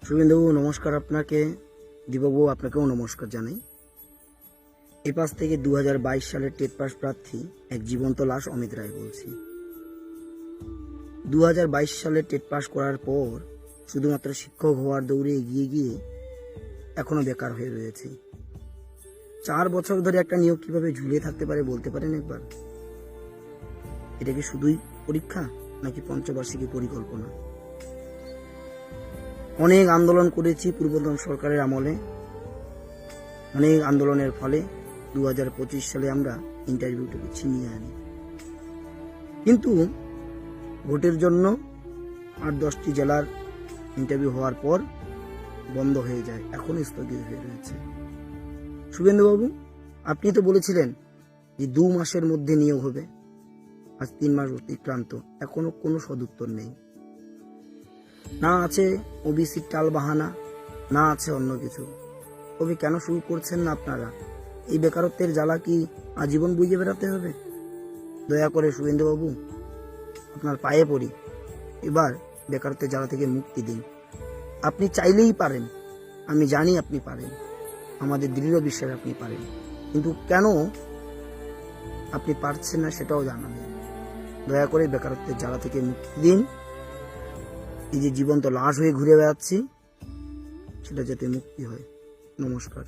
শুভেন্দুবাবু নমস্কার আপনাকে, দীপকবাবু আপনাকেও নমস্কার জানাই। এপাশ থেকে 2022 সালের টেট পাস প্রার্থী এক জীবন্ত লাশ অমিত রায় বলছি। 2022 সালে টেট পাস করার পর শুধুমাত্র শিক্ষক হওয়ার দৌড়ে এগিয়ে গিয়ে এখনো বেকার হয়ে রয়েছে। 4 বছর ধরে একটা নিয়োগ কিভাবে ঝুলে থাকতে পারে বলতে পারেন একবার? এটা কি শুধুই পরীক্ষা নাকি পঞ্চবার্ষিকী পরিকল্পনা? অনেক আন্দোলন করেছি পূর্বতন সরকারের আমলে। অনেক আন্দোলনের ফলে 2025 সালে আমরা ইন্টারভিউটাকে ছিনিয়ে আনি, কিন্তু ভোটের জন্য 8-10টি জেলার ইন্টারভিউ হওয়ার পর বন্ধ হয়ে যায়, এখনো স্থগিত হয়ে রয়েছে। শুভেন্দুবাবু, আপনি তো বলেছিলেন যে 2 মাসের মধ্যে নিয়োগ হবে। আজ 3 মাস অতিক্রান্ত, এখনো কোনো সদুত্তর নেই। না আছে ওবিসির টাল বাহানা, না আছে অন্য কিছু। তবে কেন শুরু করছেন না আপনারা? এই বেকারত্বের জ্বালা কি আজীবন বুঝে বেড়াতে হবে? দয়া করে শুভেন্দুবাবু, আপনার পায়ে পড়ি, এবার বেকারত্বের জ্বালা থেকে মুক্তি দিন। আপনি চাইলেই পারেন, আমি জানি আপনি পারেন, আমাদের দৃঢ় বিশ্বাস আপনি পারেন, কিন্তু কেন আপনি পারছেন না সেটাও জানান। দয়া করে বেকারত্বের জ্বালা থেকে মুক্তি দিন। এই যে জীবন্ত লাশ হয়ে ঘুরে বেড়াচ্ছি, সেটা যাতে মুক্তি হয়। নমস্কার।